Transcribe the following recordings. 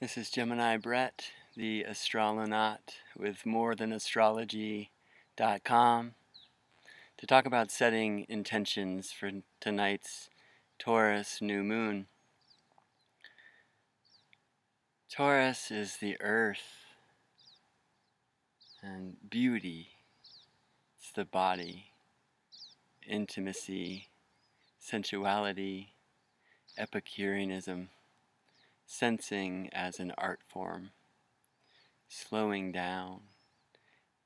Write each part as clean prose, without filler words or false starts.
This is Gemini Brett, the Astrolonaut with morethan.astrology.com to talk about setting intentions for tonight's Taurus new moon. Taurus is the earth and beauty. It's the body, intimacy, sensuality, Epicureanism, sensing as an art form, slowing down,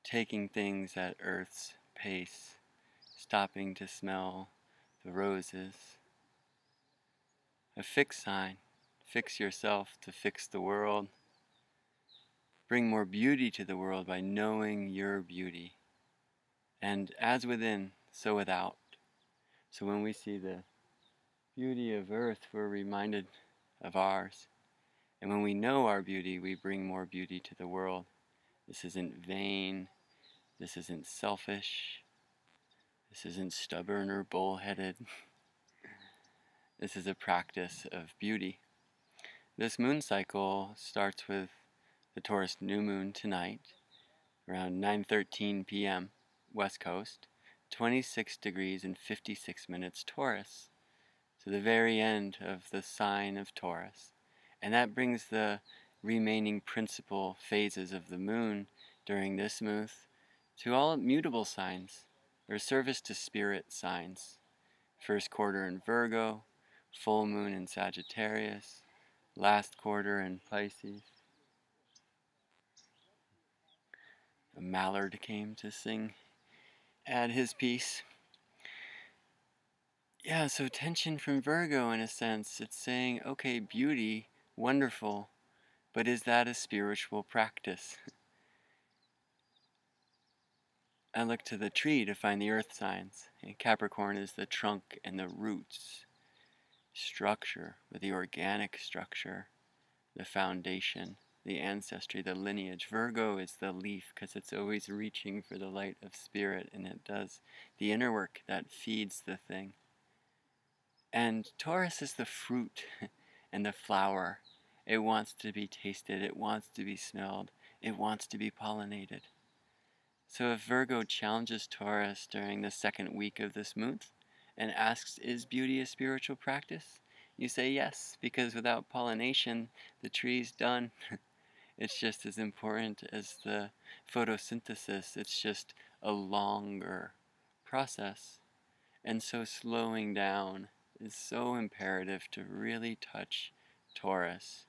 taking things at Earth's pace, stopping to smell the roses. A fixed sign, fix yourself to fix the world. Bring more beauty to the world by knowing your beauty. And as within, so without. So when we see the beauty of Earth, we're reminded of ours. And when we know our beauty, we bring more beauty to the world. This isn't vain. This isn't selfish. This isn't stubborn or bullheaded. This is a practice of beauty. This moon cycle starts with the Taurus new moon tonight, around 9:13 p.m. West Coast, 26 degrees and 56 minutes Taurus, to the very end of the sign of Taurus. And that brings the remaining principal phases of the moon during this month to all mutable signs, or service to spirit signs. First quarter in Virgo, full moon in Sagittarius, last quarter in Pisces. A mallard came to add his piece. Yeah, so tension from Virgo in a sense. It's saying, okay, beauty, wonderful, but is that a spiritual practice? I look to the tree to find the earth signs. And Capricorn is the trunk and the roots, structure, with the organic structure, the foundation, the ancestry, the lineage. Virgo is the leaf because it's always reaching for the light of spirit, and it does the inner work that feeds the thing. And Taurus is the fruit and the flower. It wants to be tasted, it wants to be smelled, it wants to be pollinated. So if Virgo challenges Taurus during the second week of this month and asks, is beauty a spiritual practice? You say yes, because without pollination, the tree's done. It's just as important as the photosynthesis. It's just a longer process. And so slowing down is so imperative to really touch Taurus.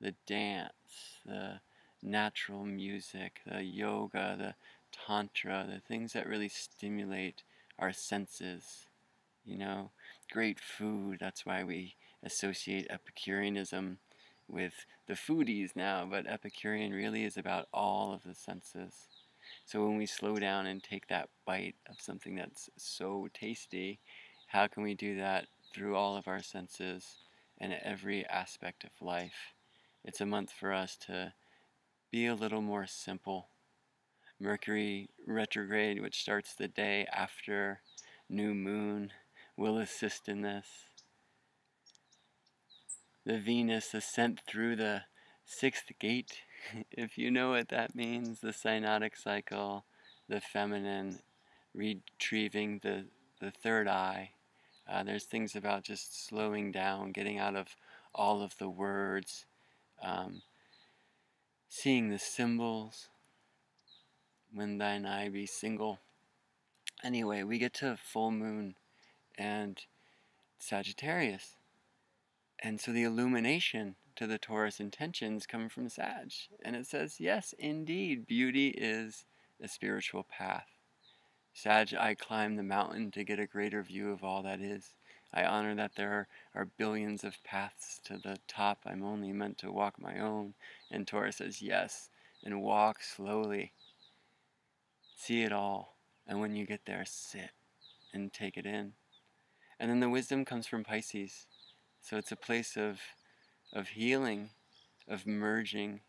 The dance, the natural music, the yoga, the tantra, the things that really stimulate our senses. You know, great food. That's why we associate Epicureanism with the foodies now, but Epicurean really is about all of the senses. So when we slow down and take that bite of something that's so tasty, how can we do that through all of our senses and every aspect of life? It's a month for us to be a little more simple. Mercury retrograde, which starts the day after new moon, will assist in this. The Venus ascent through the sixth gate, if you know what that means, the synodic cycle, the feminine retrieving the third eye. There's things about just slowing down, getting out of all of the words, seeing the symbols. When thine eye be single. Anyway, we get to full moon and Sagittarius. And so the illumination to the Taurus intentions come from Sag. And it says, yes, indeed, beauty is a spiritual path. Sag, I climb the mountain to get a greater view of all that is. I honor that there are billions of paths to the top. I'm only meant to walk my own. And Taurus says, yes, and walk slowly. See it all. And when you get there, sit and take it in. And then the wisdom comes from Pisces. So it's a place of healing, of merging,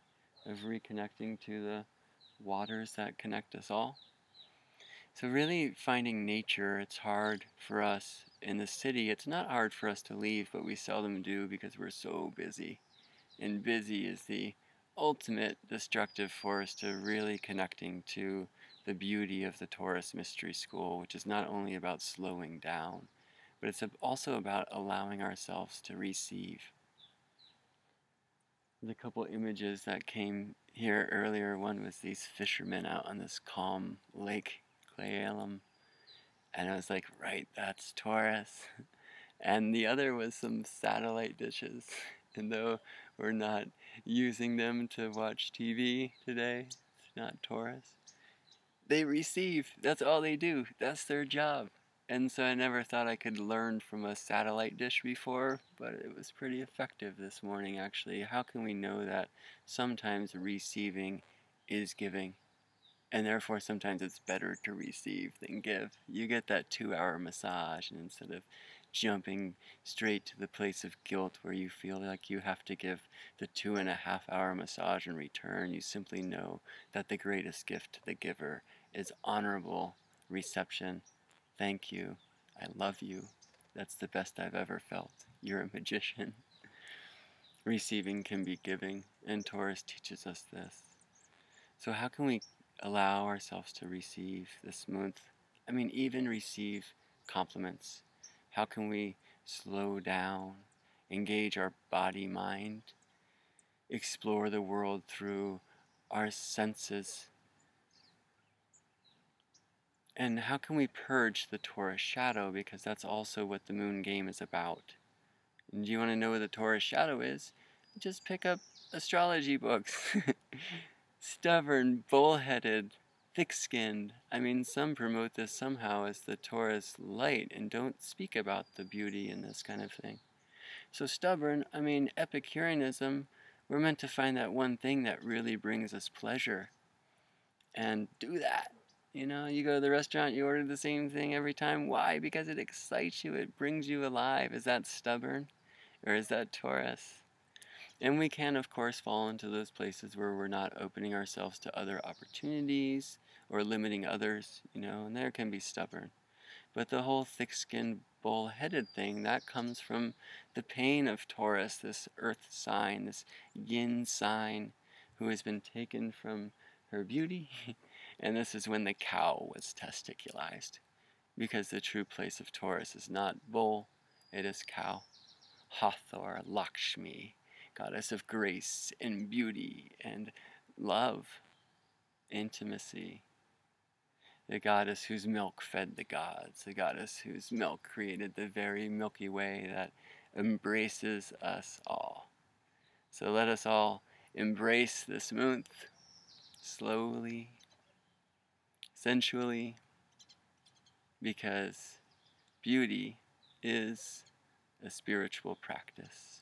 of reconnecting to the waters that connect us all. So really finding nature, it's hard for us in the city. It's not hard for us to leave, but we seldom do because we're so busy. and busy is the ultimate destructive force to really connecting to the beauty of the Taurus Mystery School, which is not only about slowing down, but it's also about allowing ourselves to receive. There's a couple images that came here earlier. One was these fishermen out on this calm lake, Clayalum, and I was like, right, that's Taurus. And the other was some satellite dishes. And though we're not using them to watch TV today, it's not Taurus, they receive. That's all they do. That's their job. And so I never thought I could learn from a satellite dish before, but it was pretty effective this morning, actually. How can we know that sometimes receiving is giving? And therefore sometimes it's better to receive than give. You get that 2-hour massage, and instead of jumping straight to the place of guilt where you feel like you have to give the 2.5-hour massage in return, you simply know that the greatest gift to the giver is honorable reception. Thank you. I love you. That's the best I've ever felt. You're a magician. Receiving can be giving, and Taurus teaches us this. So how can we allow ourselves to receive this month? I mean, even receive compliments. How can we slow down, engage our body, mind, explore the world through our senses? And how can we purge the Taurus shadow? Because that's also what the Moon Game is about. And do you want to know what the Taurus shadow is? Just pick up astrology books. Stubborn, bullheaded, thick-skinned. I mean, some promote this somehow as the Taurus light and don't speak about the beauty in this kind of thing. So stubborn, I mean, Epicureanism, we're meant to find that one thing that really brings us pleasure. And do that. You know, you go to the restaurant, you order the same thing every time. Why? Because it excites you, it brings you alive. Is that stubborn? Or is that Taurus? And we can, of course, fall into those places where we're not opening ourselves to other opportunities or limiting others, you know, and there can be stubborn. But the whole thick-skinned, bull-headed thing, that comes from the pain of Taurus, this earth sign, this yin sign, who has been taken from her beauty. And this is when the cow was testiculized, because the true place of Taurus is not bull, it is cow. Hathor, Lakshmi, goddess of grace and beauty and love, intimacy. The goddess whose milk fed the gods, the goddess whose milk created the very Milky Way that embraces us all. So let us all embrace this month slowly, sensually, because beauty is a spiritual practice.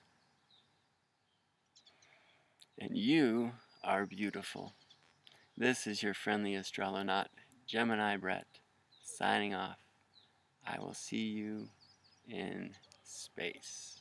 And you are beautiful. This is your friendly astronaut, Gemini Brett, signing off. I will see you in space.